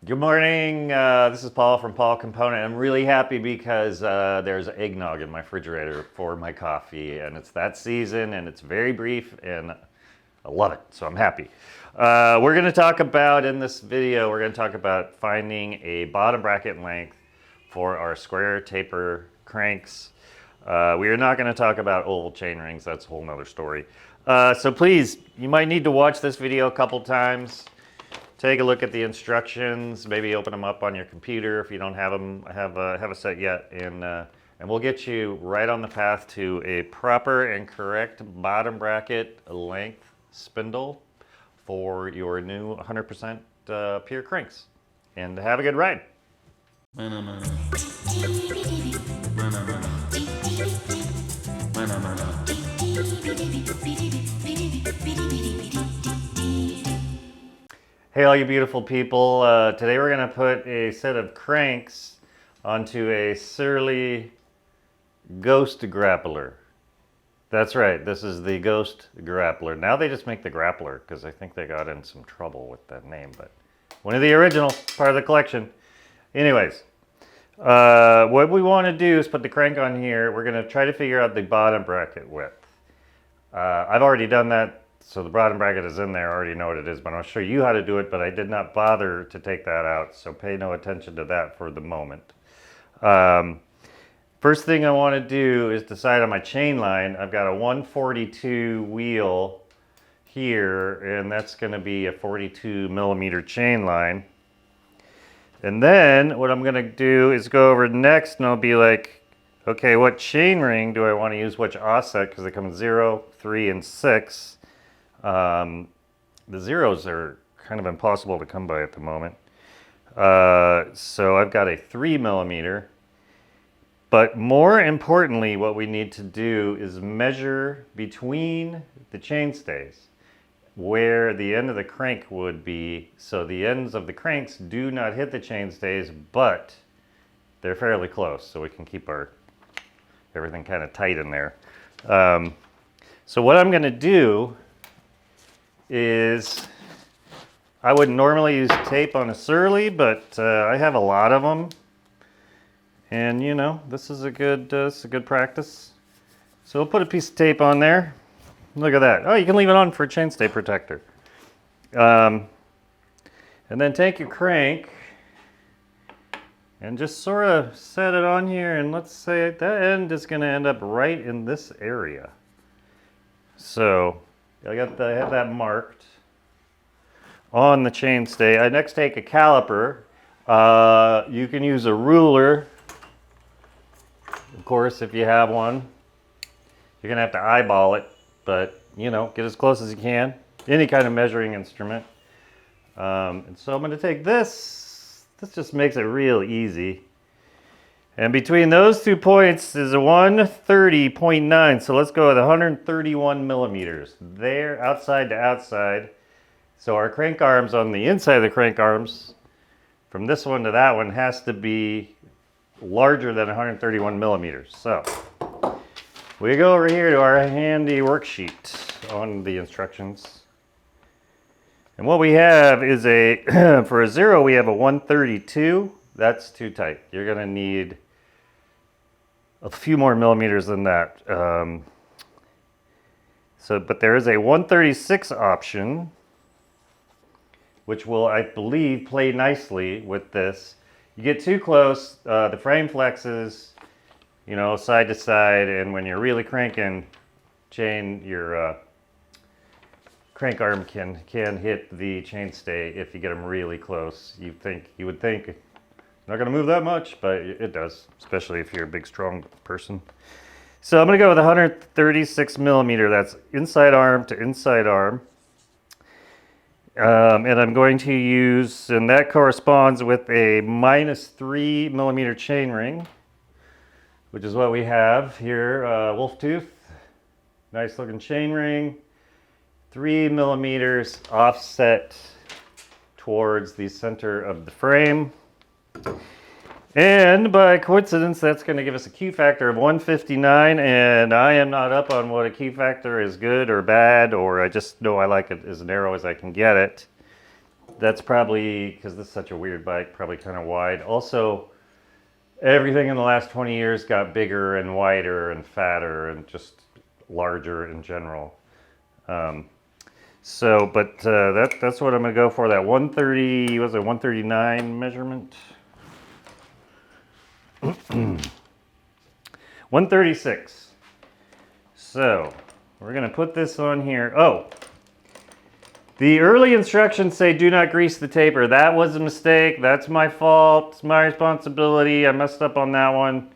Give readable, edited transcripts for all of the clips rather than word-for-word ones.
Good morning. This is Paul from Paul Component. I'm really happy because there's eggnog in my refrigerator for my coffee, and it's that season, and it's very brief, and I love it, so I'm happy. We're going to talk about, in this video, we're going to talk about finding a bottom bracket length for our square taper cranks. We are not going to talk about oval chain rings. That's a whole nother story. So please, you might need to watch this video a couple times. Take a look at the instructions, maybe open them up on your computer if you don't have them, have a set yet, and we'll get you right on the path to a proper and correct bottom bracket length spindle for your new 100% pure cranks. And have a good ride. Hey all you beautiful people, today we're going to put a set of cranks onto a Surly Ghost Grappler. That's right, this is the Ghost Grappler. Now they just make the Grappler because I think they got in some trouble with that name, but one of the original, part of the collection. Anyways, what we want to do is put the crank on here. We're going to try to figure out the bottom bracket width. I've already done that. So the bottom bracket is in there, I already know what it is, but I'll show you how to do it, but I did not bother to take that out, so pay no attention to that for the moment. First thing I want to do is decide on my chain line. I've got a 142 wheel here, and that's going to be a 42 millimeter chain line. And then what I'm going to do is go over next, and I'll be like, okay, what chain ring do I want to use, which offset, because they come in 0, 3, and 6. The zeros are kind of impossible to come by at the moment. So I've got a 3 millimeter. But more importantly, what we need to do is measure between the chainstays where the end of the crank would be. So the ends of the cranks do not hit the chainstays, but they're fairly close, so we can keep our everything kind of tight in there. So what I'm going to do is, I wouldn't normally use tape on a Surly, but I have a lot of them, and you know, this is a good practice. So we'll put a piece of tape on there. Look at that. Oh, you can leave it on for a chainstay protector. And then take your crank and just sort of set it on here, and let's say that end is going to end up right in this area. So I have that marked on the chainstay. I next take a caliper. You can use a ruler, of course, if you have one. You're gonna have to eyeball it, but you know, get as close as you can. Any kind of measuring instrument. And so I'm gonna take this. This just makes it real easy. And between those 2 points is a 130.9, so let's go with 131 millimeters. There, outside to outside. So our crank arms on the inside of the crank arms, from this one to that one, has to be larger than 131 millimeters. So we go over here to our handy worksheet on the instructions. And what we have is for a 0, we have a 132. That's too tight. You're going to need a few more millimeters than that. But there is a 136 option, which will, I believe, play nicely with this. You get too close, the frame flexes, you know, side to side, and when you're really cranking chain, your crank arm can hit the chainstay if you get them really close. You would think not going to move that much, but it does, especially if you're a big, strong person. So I'm going to go with 136 millimeter. That's inside arm to inside arm. And I'm going to use, and that corresponds with a -3 millimeter chain ring, which is what we have here. Wolf tooth, nice looking chain ring. 3 millimeters offset towards the center of the frame. And by coincidence, that's going to give us a Q factor of 159, and I am not up on what a Q factor is good or bad, or I just know I like it as narrow as I can get it. that's probably, because this is such a weird bike, probably kind of wide. Also, everything in the last 20 years got bigger and wider and fatter and just larger in general. That's what I'm gonna go for. That 130, was it 139 measurement? 136. So we're gonna put this on here. Oh, the early instructions say do not grease the taper. That was a mistake. That's my fault. It's my responsibility. I messed up on that one.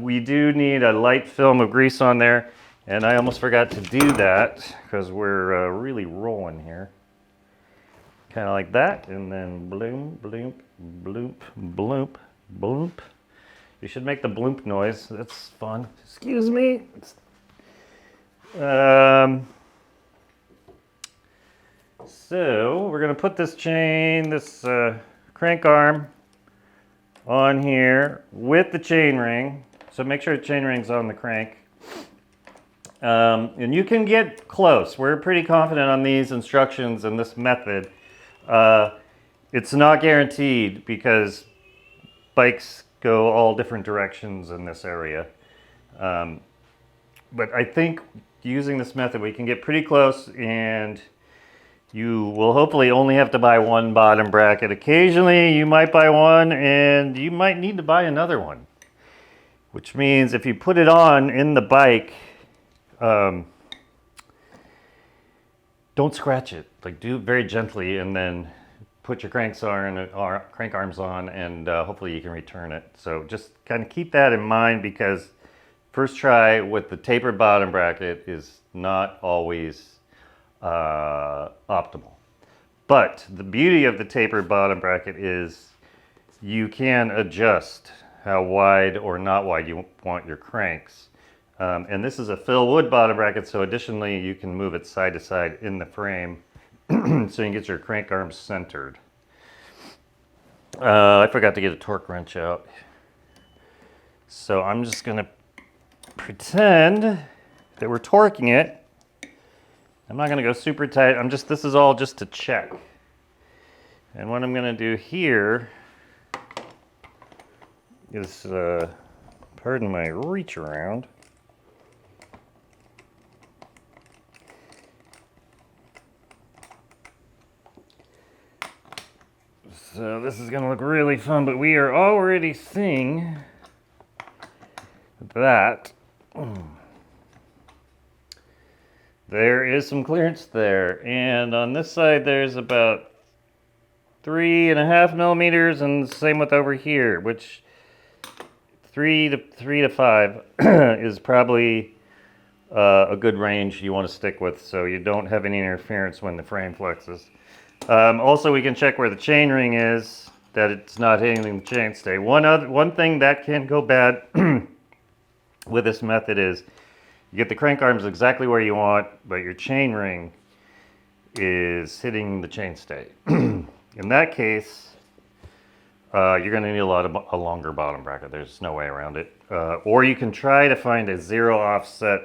We do need a light film of grease on there. And I almost forgot to do that because we're really rolling here. Kind of like that. And then bloom, bloop, bloop, bloop, bloop. You should make the bloop noise. That's fun. Excuse me. So we're going to put this chain, this crank arm on here with the chain ring. So make sure the chain ring's on the crank. And you can get close. We're pretty confident on these instructions and this method. It's not guaranteed because bikes go all different directions in this area. But I think using this method we can get pretty close, and you will hopefully only have to buy one bottom bracket. Occasionally you might buy one and you might need to buy another one, which means if you put it on in the bike, don't scratch it. Like, do it very gently and then put your crank arms on, and hopefully you can return it. So just kind of keep that in mind, because first try with the tapered bottom bracket is not always optimal. But the beauty of the tapered bottom bracket is you can adjust how wide or not wide you want your cranks. And this is a fill wood bottom bracket, so additionally you can move it side to side in the frame so you can get your crank arms centered. I forgot to get a torque wrench out. So I'm just going to pretend that we're torquing it. I'm not going to go super tight. This is all just to check. And what I'm going to do here is, pardon my reach around. So this is going to look really fun, but we are already seeing that there is some clearance there. And on this side, there's about 3.5 millimeters, and the same with over here, which 3 to 5 is probably a good range you want to stick with, so you don't have any interference when the frame flexes. Also, we can check where the chain ring is, that it's not hitting the chainstay. One thing that can go bad with this method is you get the crank arms exactly where you want, but your chain ring is hitting the chainstay. In that case, you're going to need a longer bottom bracket. There's no way around it. Or you can try to find a zero offset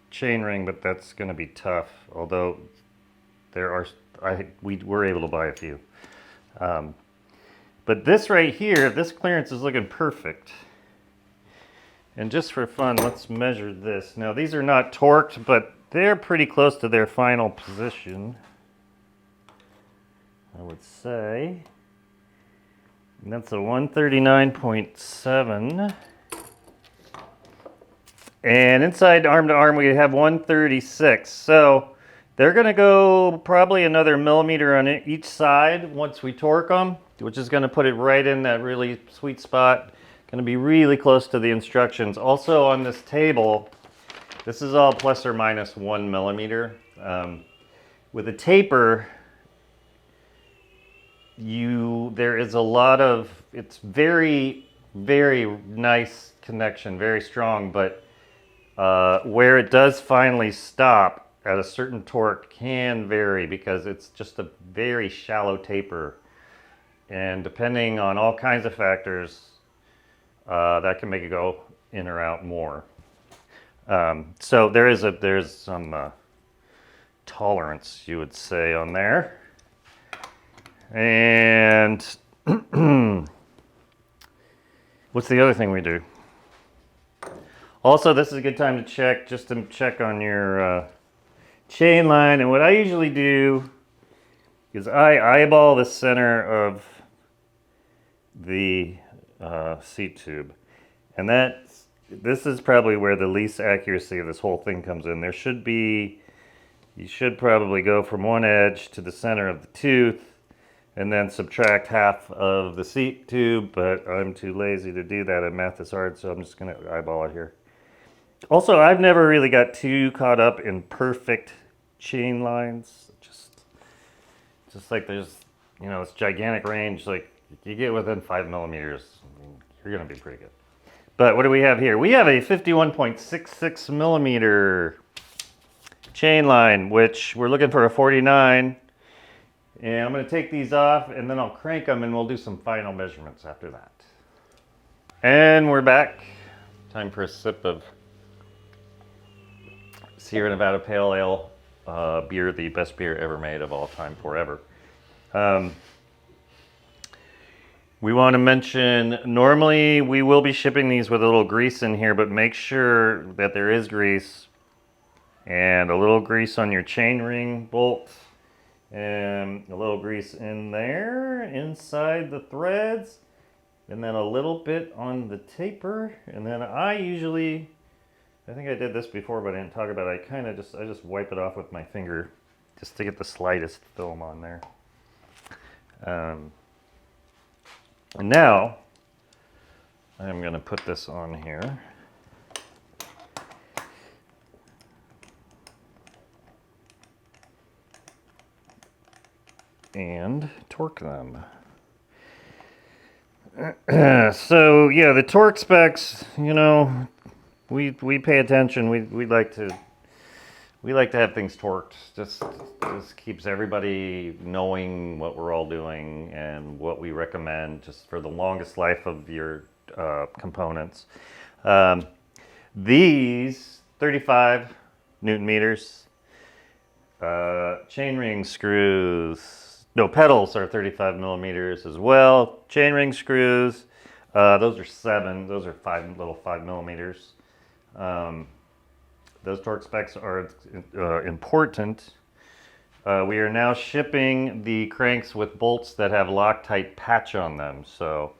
chain ring, but that's going to be tough. Although we were able to buy a few. But this right here, this clearance is looking perfect. And just for fun, let's measure this. Now, these are not torqued, but they're pretty close to their final position, I would say. And that's a 139.7. And inside arm to arm, we have 136. So they're going to go probably another millimeter on each side once we torque them, which is going to put it right in that really sweet spot. Going to be really close to the instructions. Also on this table, this is all plus or minus 1 millimeter. With a taper, there is a lot of, it's very, very nice connection, very strong, but where it does finally stop at a certain torque can vary because it's just a very shallow taper. And depending on all kinds of factors, that can make it go in or out more. So there's some tolerance, you would say, on there. And what's the other thing we do? Also, this is a good time to check on your chain line. And what I usually do is I eyeball the center of the seat tube. And this is probably where the least accuracy of this whole thing comes in. You should probably go from one edge to the center of the tooth and then subtract half of the seat tube, but I'm too lazy to do that and math is hard, so I'm just gonna eyeball it here. Also, I've never really got too caught up in perfect chain lines. Just like there's, this gigantic range, like you get within 5 millimeters, you're gonna be pretty good. But what do we have here? We have a 51.66 millimeter chain line, which we're looking for a 49. And I'm gonna take these off and then I'll crank them and we'll do some final measurements after that. And we're back. Time for a sip of Sierra Nevada Pale Ale beer, the best beer ever made of all time, forever. We want to mention, normally we will be shipping these with a little grease in here, but make sure that there is grease and a little grease on your chain ring bolt and a little grease in there, inside the threads, and then a little bit on the taper. And then I think I did this before, but I didn't talk about it. I just wipe it off with my finger just to get the slightest film on there. And now I'm going to put this on here. And torque them. So yeah, the torque specs, we pay attention. We like to have things torqued. Just keeps everybody knowing what we're all doing and what we recommend just for the longest life of your components. These 35 Newton meters, chain ring screws. No, pedals are 35 millimeters as well. Chain ring screws, those are 7. Those are 5 millimeters. Those torque specs are important. We are now shipping the cranks with bolts that have Loctite patch on them, so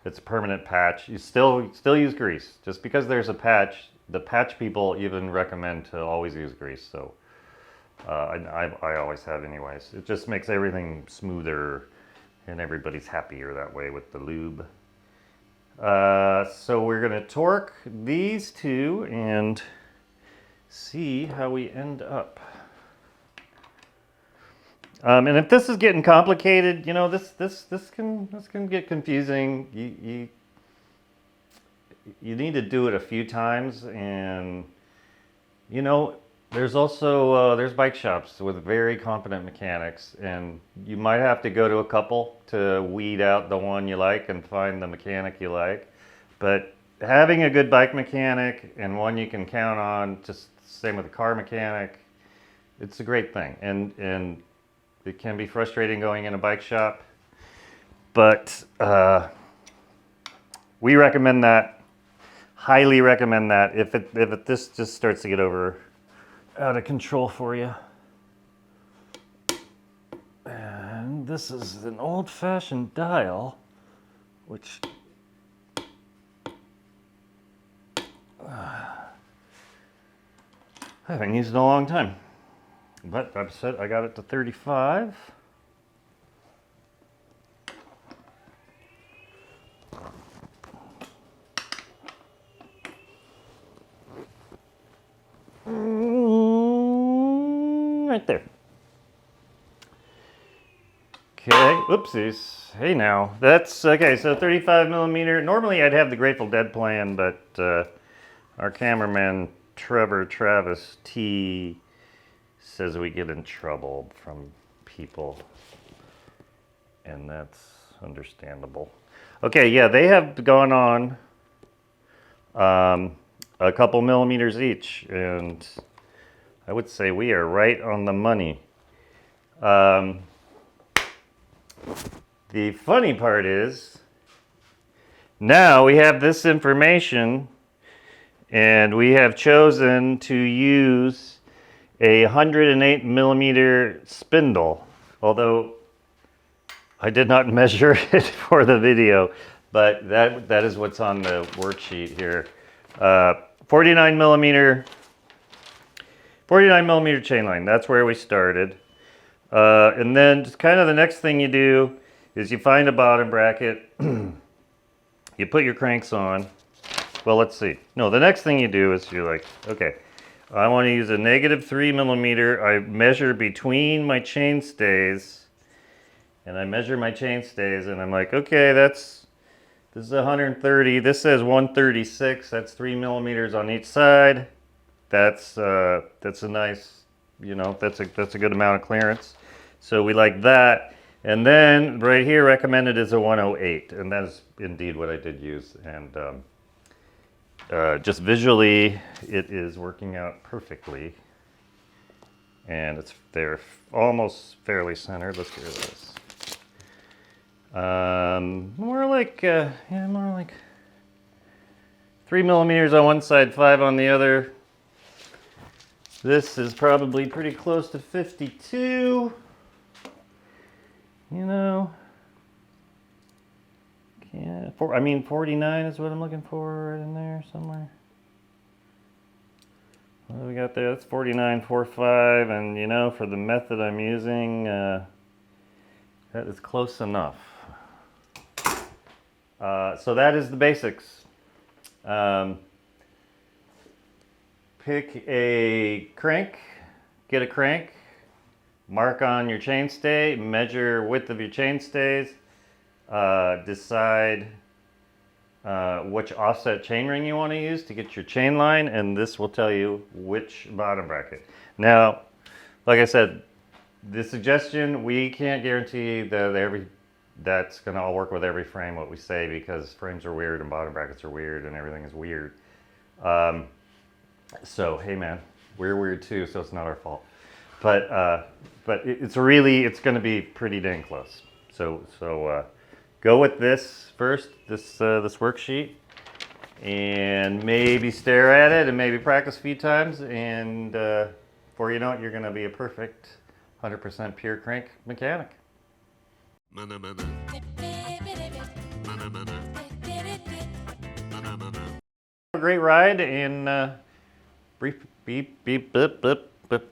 it's a permanent patch. You still use grease. Just because there's a patch, the patch people even recommend to always use grease. So I always have anyways. It just makes everything smoother and everybody's happier that way with the lube. So we're gonna torque these two and see how we end up. And if this is getting complicated, this can get confusing. You need to do it a few times, and there's also there's bike shops with very competent mechanics, and you might have to go to a couple to weed out the one you like and find the mechanic you like. But having a good bike mechanic and one you can count on, just same with a car mechanic, it's a great thing. And it can be frustrating going in a bike shop, but we recommend that, highly recommend that. If this just starts to get out of control for you. And this is an old-fashioned dial, which I haven't used in a long time. But I've said I got it to 35. Right there. Okay, oopsies. Hey now, that's okay. So 35 millimeter. Normally I'd have the Grateful Dead playing, but our cameraman Travis T says we get in trouble from people, and that's understandable. Okay, yeah, they have gone on a couple millimeters each, and I would say we are right on the money. The funny part is, now we have this information and we have chosen to use a 108 millimeter spindle, although I did not measure it for the video, but that is what's on the worksheet here. 49 millimeter chain line, that's where we started. And then just kind of the next thing you do is you find a bottom bracket, you put your cranks on. Well, let's see. No, the next thing you do is you're like, okay, I want to use a -3 millimeter. I measure between my chain stays, and I measure my chain stays, and I'm like, okay, this is 130. This says 136. That's 3 millimeters on each side. That's a nice, you know, that's a good amount of clearance. So we like that. And then right here recommended is a 108, and that is indeed what I did use. And just visually, it is working out perfectly. And they're almost fairly centered. Let's get rid of this. More like 3 millimeters on one side, 5 on the other. This is probably pretty close to 52. You know, yeah, 49 is what I'm looking for right in there somewhere. What do we got there? That's 49.45, and you know, for the method I'm using, that is close enough. So that is the basics. Pick a crank, get a crank, mark on your chainstay, measure width of your chainstays, decide which offset chainring you want to use to get your chain line, and this will tell you which bottom bracket. Now, like I said, the suggestion, we can't guarantee that that's going to all work with every frame, what we say, because frames are weird and bottom brackets are weird and everything is weird. So, hey man, we're weird too, so it's not our fault. But it's going to be pretty dang close. So go with this first, this worksheet, and maybe stare at it and maybe practice a few times, and before you know it, you're going to be a perfect 100% pure crank mechanic. A great ride, and beep beep beep beep beep beep.